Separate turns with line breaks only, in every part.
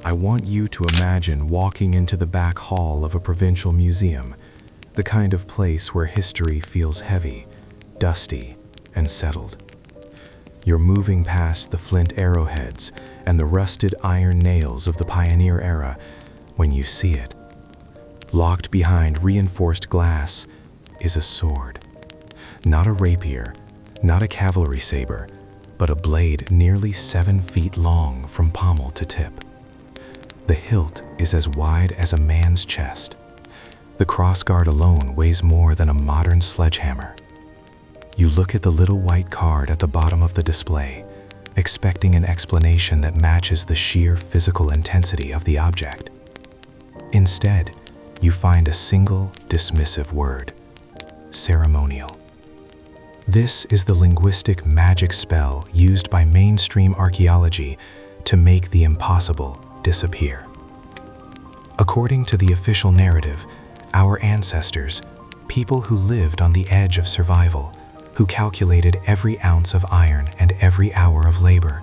I want you to imagine walking into the back hall of a provincial museum, the kind of place where history feels heavy, dusty, and settled. You're moving past the flint arrowheads and the rusted iron nails of the pioneer era when you see it. Locked behind reinforced glass is a sword. Not a rapier, not a cavalry saber, but a blade nearly 7 feet long from pommel to tip. The hilt is as wide as a man's chest. The crossguard alone weighs more than a modern sledgehammer. You look at the little white card at the bottom of the display, expecting an explanation that matches the sheer physical intensity of the object. Instead, you find a single dismissive word: ceremonial. This is the linguistic magic spell used by mainstream archaeology to make the impossible disappear. According to the official narrative, our ancestors, people who lived on the edge of survival, who calculated every ounce of iron and every hour of labor,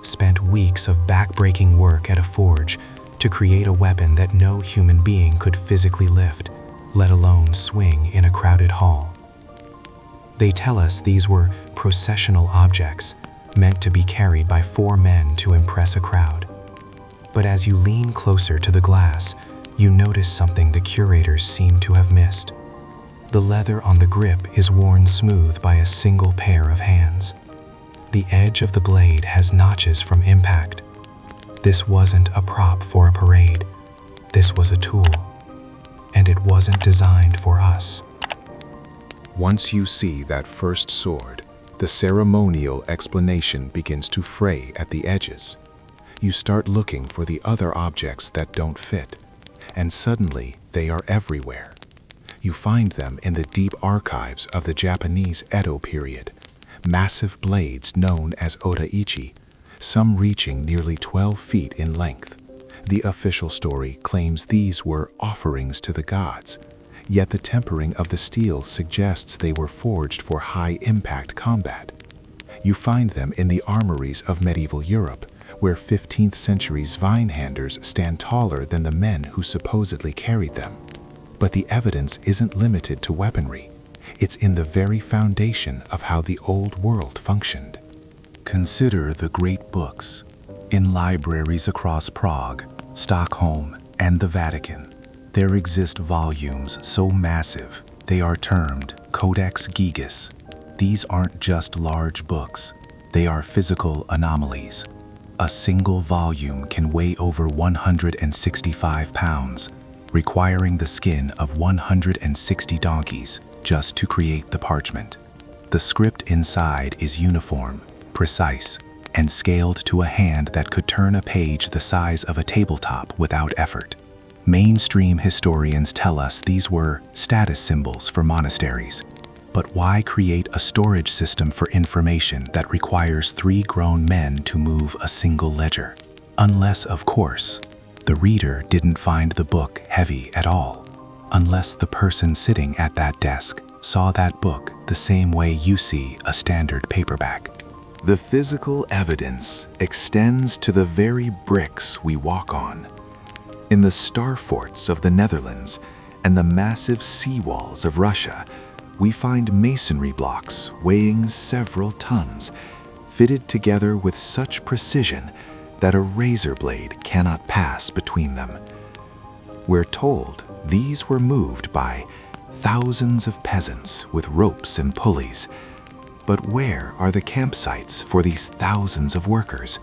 spent weeks of back-breaking work at a forge to create a weapon that no human being could physically lift, let alone swing in a crowded hall. They tell us these were processional objects meant to be carried by 4 men to impress a crowd. But as you lean closer to the glass, you notice something the curators seem to have missed. The leather on the grip is worn smooth by a single pair of hands. The edge of the blade has notches from impact. This wasn't a prop for a parade. This was a tool. And it wasn't designed for us.
Once you see that first sword, the ceremonial explanation begins to fray at the edges. You start looking for the other objects that don't fit, and suddenly they are everywhere. You find them in the deep archives of the Japanese Edo period, massive blades known as odaichi, some reaching nearly 12 feet in length. The official story claims these were offerings to the gods, yet the tempering of the steel suggests they were forged for high-impact combat. You find them in the armories of medieval Europe, where 15th century Zweinhanders stand taller than the men who supposedly carried them. But the evidence isn't limited to weaponry. It's in the very foundation of how the old world functioned.
Consider the great books. In libraries across Prague, Stockholm, and the Vatican, there exist volumes so massive they are termed Codex Gigas. These aren't just large books, they are physical anomalies. A single volume can weigh over 165 pounds, requiring the skin of 160 donkeys just to create the parchment. The script inside is uniform, precise, and scaled to a hand that could turn a page the size of a tabletop without effort. Mainstream historians tell us these were status symbols for monasteries. But why create a storage system for information that requires 3 grown men to move a single ledger? Unless, of course, the reader didn't find the book heavy at all. Unless the person sitting at that desk saw that book the same way you see a standard paperback.
The physical evidence extends to the very bricks we walk on. In the star forts of the Netherlands and the massive seawalls of Russia, we find masonry blocks weighing several tons, fitted together with such precision that a razor blade cannot pass between them. We're told these were moved by thousands of peasants with ropes and pulleys. But where are the campsites for these thousands of workers?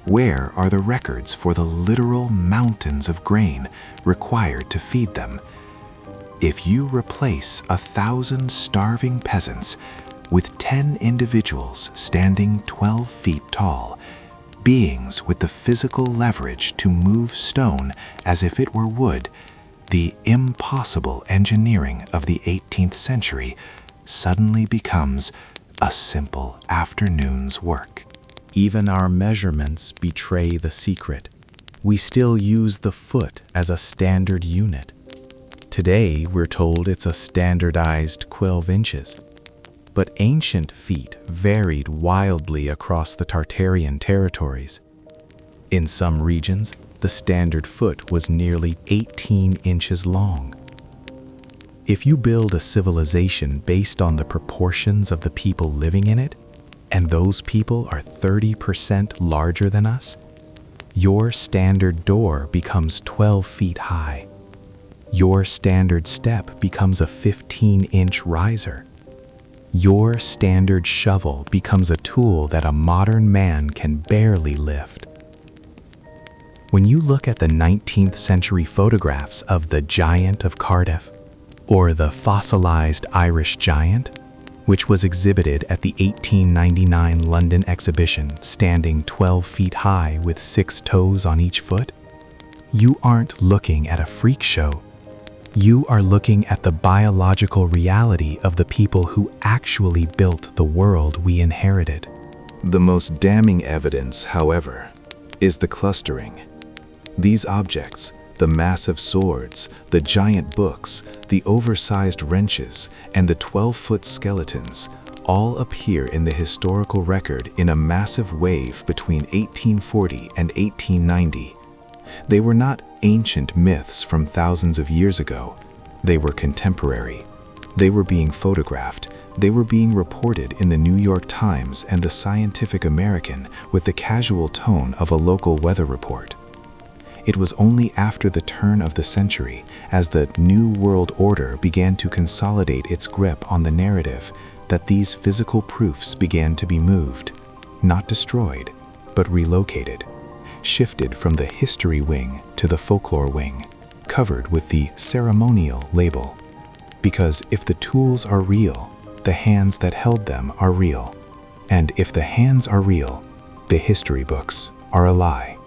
Where are the records for the literal mountains of grain required to feed them? If you replace 1,000 starving peasants with 10 individuals standing 12 feet tall, beings with the physical leverage to move stone as if it were wood, the impossible engineering of the 18th century suddenly becomes a simple afternoon's work.
Even our measurements betray the secret. We still use the foot as a standard unit. Today, we're told it's a standardized 12 inches. But ancient feet varied wildly across the Tartarian territories. In some regions, the standard foot was nearly 18 inches long. If you build a civilization based on the proportions of the people living in it, and those people are 30% larger than us, your standard door becomes 12 feet high. Your standard step becomes a 15-inch riser. Your standard shovel becomes a tool that a modern man can barely lift. When you look at the 19th century photographs of the Giant of Cardiff, or the fossilized Irish giant, which was exhibited at the 1899 London exhibition standing 12 feet high with 6 toes on each foot, you aren't looking at a freak show. You are looking at the biological reality of the people who actually built the world we inherited.
The most damning evidence, however, is the clustering. These objects, the massive swords, the giant books, the oversized wrenches, and the 12-foot skeletons, all appear in the historical record in a massive wave between 1840 and 1890. They were not ancient myths from thousands of years ago. They were contemporary. They were being photographed. They were being reported in the New York Times and the Scientific American with the casual tone of a local weather report. It was only after the turn of the century, as the New World Order began to consolidate its grip on the narrative, that these physical proofs began to be moved, not destroyed, but relocated, shifted from the history wing to the folklore wing, covered with the ceremonial label. Because if the tools are real, the hands that held them are real. And if the hands are real, the history books are a lie.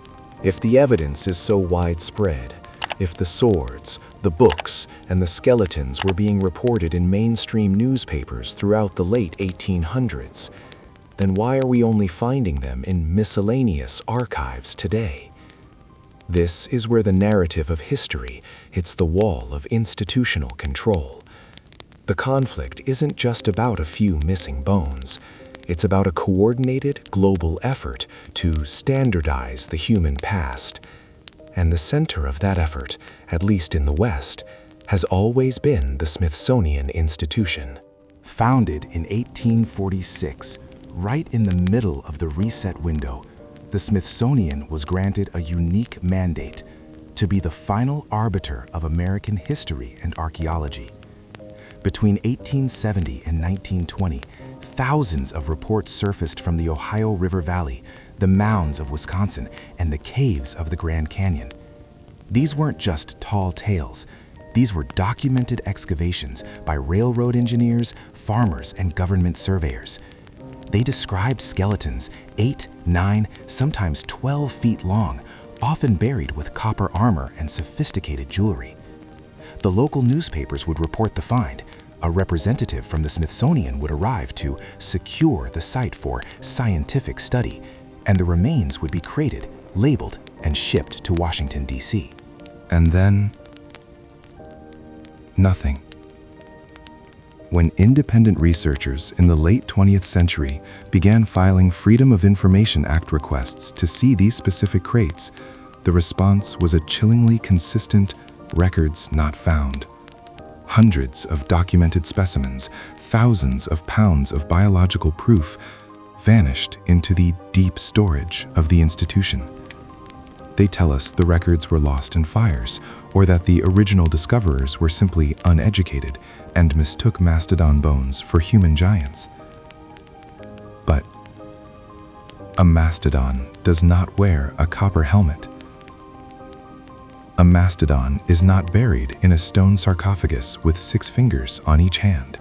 If the evidence is so widespread, if the swords, the books, and the skeletons were being reported in mainstream newspapers throughout the late 1800s, then why are we only finding them in miscellaneous archives today? This is where the narrative of history hits the wall of institutional control. The conflict isn't just about a few missing bones. It's about a coordinated global effort to standardize the human past. And the center of that effort, at least in the West, has always been the Smithsonian Institution.
Founded in 1846, right in the middle of the reset window, the Smithsonian was granted a unique mandate to be the final arbiter of American history and archaeology. Between 1870 and 1920, thousands of reports surfaced from the Ohio River Valley, the mounds of Wisconsin, and the caves of the Grand Canyon. These weren't just tall tales. These were documented excavations by railroad engineers, farmers, and government surveyors. They described skeletons 8, 9, sometimes 12 feet long, often buried with copper armor and sophisticated jewelry. The local newspapers would report the find. A representative from the Smithsonian would arrive to secure the site for scientific study, and the remains would be crated, labeled, and shipped to Washington, D.C.
And then, nothing. When independent researchers in the late 20th century began filing Freedom of Information Act requests to see these specific crates, the response was a chillingly consistent records not found. Hundreds of documented specimens, thousands of pounds of biological proof vanished into the deep storage of the institution. They tell us the records were lost in fires, or that the original discoverers were simply uneducated and mistook mastodon bones for human giants. But a mastodon does not wear a copper helmet. A mastodon is not buried in a stone sarcophagus with 6 fingers on each hand.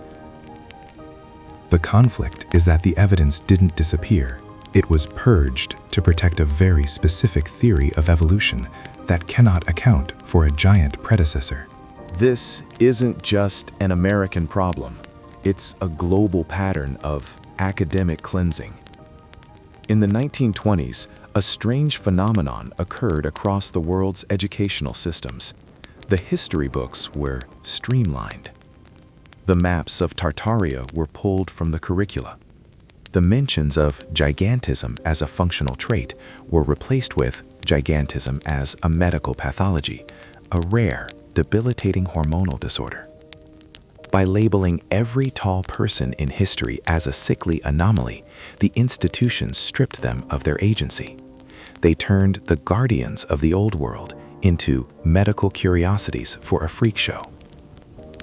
The conflict is that the evidence didn't disappear. It was purged to protect a very specific theory of evolution that cannot account for a giant predecessor.
This isn't just an American problem. It's a global pattern of academic cleansing. In the 1920s, a strange phenomenon occurred across the world's educational systems. The history books were streamlined. The maps of Tartaria were pulled from the curricula. The mentions of gigantism as a functional trait were replaced with gigantism as a medical pathology, a rare, debilitating hormonal disorder. By labeling every tall person in history as a sickly anomaly, the institutions stripped them of their agency. They turned the guardians of the old world into medical curiosities for a freak show.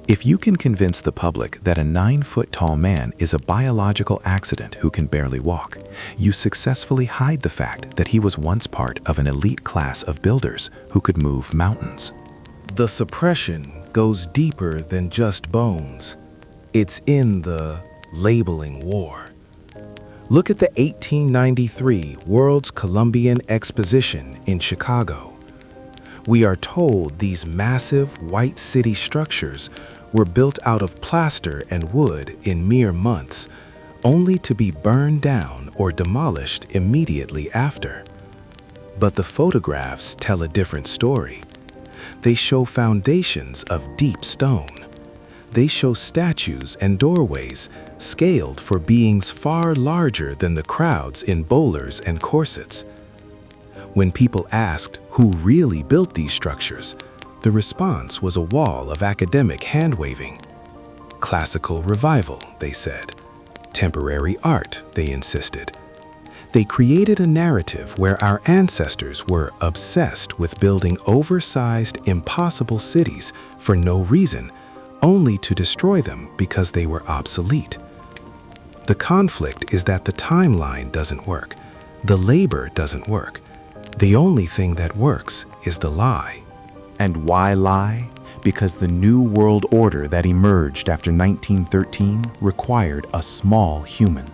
If you can convince the public that a 9-foot-tall man is a biological accident who can barely walk, you successfully hide the fact that he was once part of an elite class of builders who could move mountains.
The suppression goes deeper than just bones. It's in the labeling war. Look at the 1893 World's Columbian Exposition in Chicago. We are told these massive white city structures were built out of plaster and wood in mere months, only to be burned down or demolished immediately after. But the photographs tell a different story. They show foundations of deep stone. They show statues and doorways scaled for beings far larger than the crowds in bowlers and corsets. When people asked who really built these structures, the response was a wall of academic hand-waving. Classical revival, they said. Temporary art, they insisted. They created a narrative where our ancestors were obsessed with building oversized, impossible cities for no reason, only to destroy them because they were obsolete. The conflict is that the timeline doesn't work. The labor doesn't work. The only thing that works is the lie.
And why lie? Because the new world order that emerged after 1913 required a small human.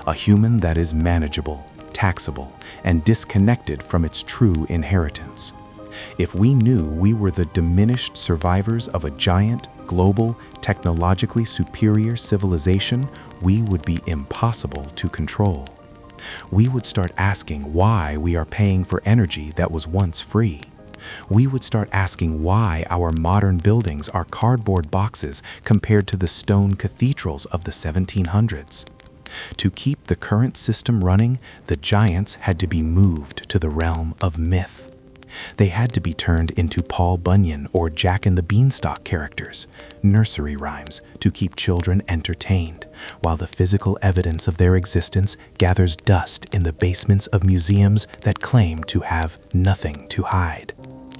A human that is manageable, taxable, and disconnected from its true inheritance. If we knew we were the diminished survivors of a giant, global, technologically superior civilization, we would be impossible to control. We would start asking why we are paying for energy that was once free. We would start asking why our modern buildings are cardboard boxes compared to the stone cathedrals of the 1700s. To keep the current system running, the giants had to be moved to the realm of myth. They had to be turned into Paul Bunyan or Jack and the Beanstalk characters, nursery rhymes to keep children entertained, while the physical evidence of their existence gathers dust in the basements of museums that claim to have nothing to hide.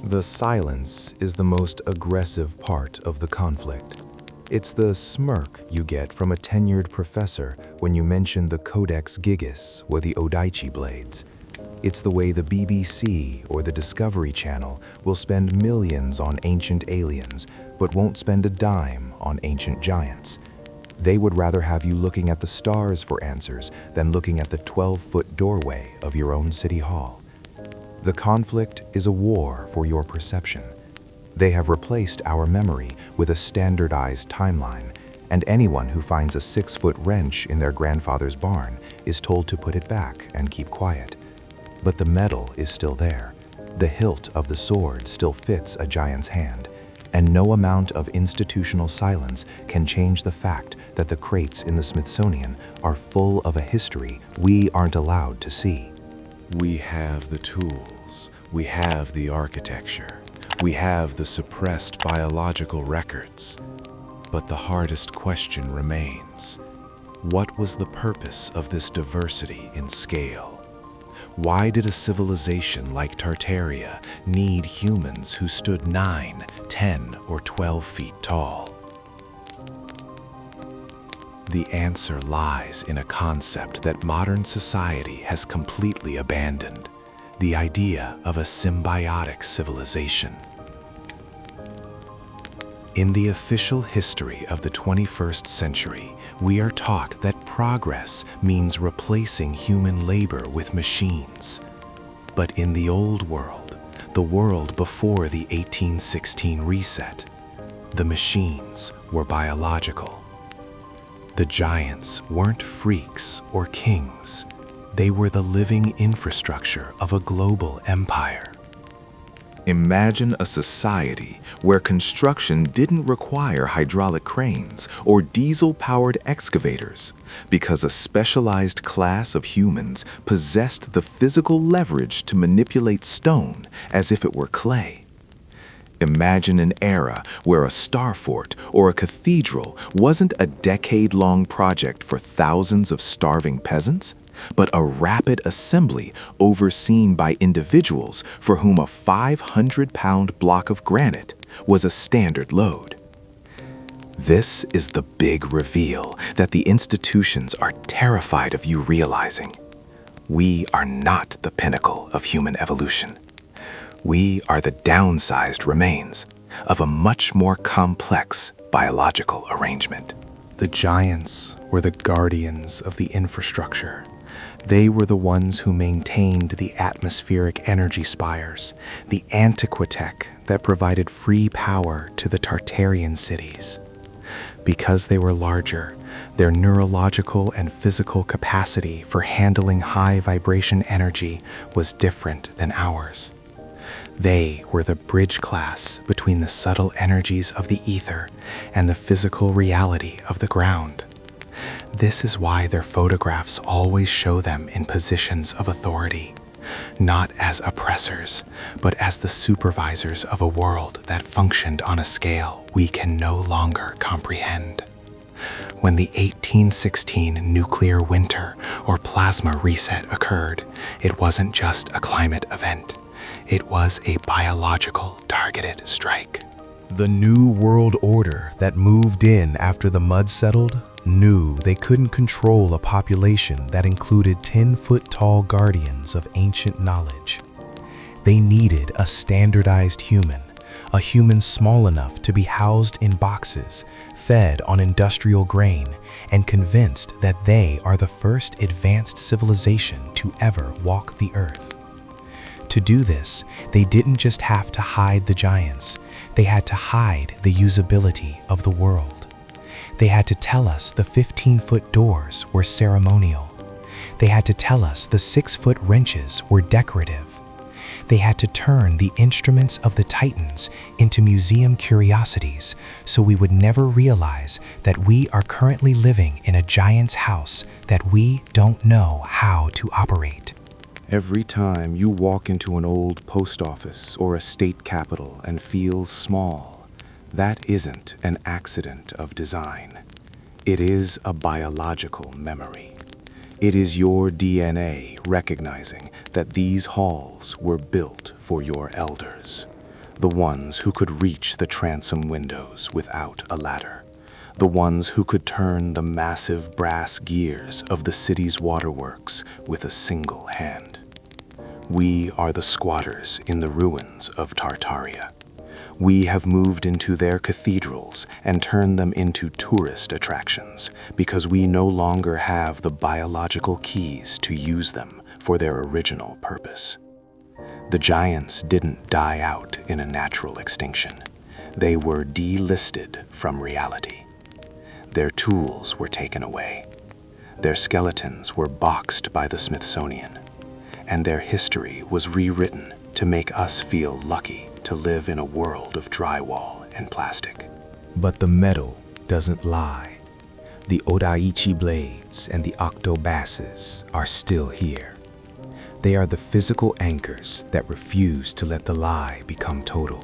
The silence is the most aggressive part of the conflict. It's the smirk you get from a tenured professor when you mention the Codex Gigas or the Odaichi blades. It's the way the BBC or the Discovery Channel will spend millions on ancient aliens, but won't spend a dime on ancient giants. They would rather have you looking at the stars for answers than looking at the 12-foot doorway of your own city hall. The conflict is a war for your perception. They have replaced our memory with a standardized timeline, and anyone who finds a 6-foot wrench in their grandfather's barn is told to put it back and keep quiet. But the metal is still there. The hilt of the sword still fits a giant's hand, and no amount of institutional silence can change the fact that the crates in the Smithsonian are full of a history we aren't allowed to see. We have the tools, we have the architecture, we have the suppressed biological records. But the hardest question remains. What was the purpose of this diversity in scale? Why did a civilization like Tartaria need humans who stood 9, 10, or 12 feet tall? The answer lies in a concept that modern society has completely abandoned: the idea of a symbiotic civilization. In the official history of the 21st century, we are taught that progress means replacing human labor with machines. But in the old world, the world before the 1816 reset, the machines were biological. The giants weren't freaks or kings. They were the living infrastructure of a global empire.
Imagine a society where construction didn't require hydraulic cranes or diesel-powered excavators because a specialized class of humans possessed the physical leverage to manipulate stone as if it were clay. Imagine an era where a star fort or a cathedral wasn't a decade-long project for thousands of starving peasants, but a rapid assembly overseen by individuals for whom a 500-pound block of granite was a standard load. This is the big reveal that the institutions are terrified of you realizing. We are not the pinnacle of human evolution. We are the downsized remains of a much more complex biological arrangement.
The giants were the guardians of the infrastructure. They were the ones who maintained the atmospheric energy spires, the antiquitech that provided free power to the Tartarian cities. Because they were larger, their neurological and physical capacity for handling high vibration energy was different than ours. They were the bridge class between the subtle energies of the ether and the physical reality of the ground. This is why their photographs always show them in positions of authority, not as oppressors, but as the supervisors of a world that functioned on a scale we can no longer comprehend. When the 1816 nuclear winter or plasma reset occurred, it wasn't just a climate event. It was a biological targeted strike. The new world order that moved in after the mud settled knew they couldn't control a population that included 10-foot-tall guardians of ancient knowledge. They needed a standardized human, a human small enough to be housed in boxes, fed on industrial grain, and convinced that they are the first advanced civilization to ever walk the earth. To do this, they didn't just have to hide the giants, they had to hide the usability of the world. They had to tell us the 15-foot doors were ceremonial. They had to tell us the 6-foot wrenches were decorative. They had to turn the instruments of the Titans into museum curiosities so we would never realize that we are currently living in a giant's house that we don't know how to operate. Every time you walk into an old post office or a state capitol and feel small, that isn't an accident of design. It is a biological memory. It is your DNA recognizing that these halls were built for your elders, the ones who could reach the transom windows without a ladder, the ones who could turn the massive brass gears of the city's waterworks with a single hand. We are the squatters in the ruins of Tartaria. We have moved into their cathedrals and turned them into tourist attractions because we no longer have the biological keys to use them for their original purpose. The giants didn't die out in a natural extinction. They were delisted from reality. Their tools were taken away. Their skeletons were boxed by the Smithsonian, and their history was rewritten to make us feel lucky to live in a world of drywall and plastic.
But the metal doesn't lie. The Odaichi blades and the octobasses are still here. They are the physical anchors that refuse to let the lie become total.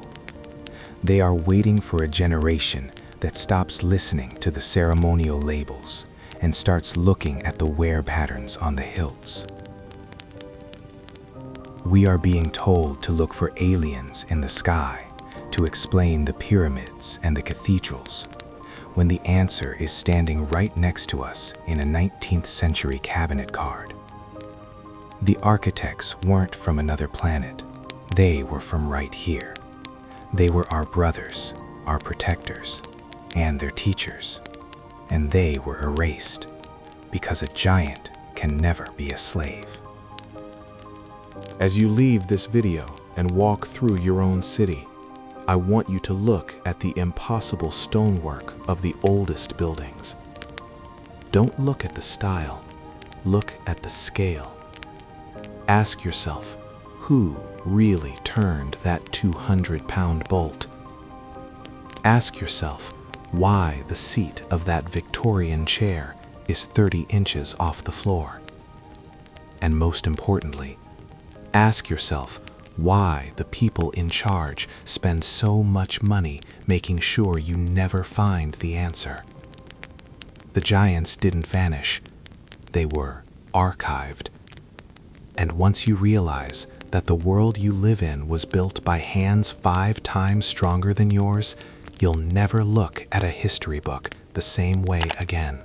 They are waiting for a generation that stops listening to the ceremonial labels and starts looking at the wear patterns on the hilts. We are being told to look for aliens in the sky to explain the pyramids and the cathedrals, when the answer is standing right next to us in a 19th century cabinet card. The architects weren't from another planet. They were from right here. They were our brothers, our protectors, and their teachers. And they were erased because a giant can never be a slave.
As you leave this video and walk through your own city, I want you to look at the impossible stonework of the oldest buildings. Don't look at the style, look at the scale. Ask yourself, who
really turned that 200-pound bolt? Ask yourself why the seat of that Victorian chair is 30 inches off the floor. And most importantly, ask yourself why the people in charge spend so much money making sure you never find the answer. The giants didn't vanish, they were archived. And once you realize that the world you live in was built by hands 5 times stronger than yours, you'll never look at a history book the same way again.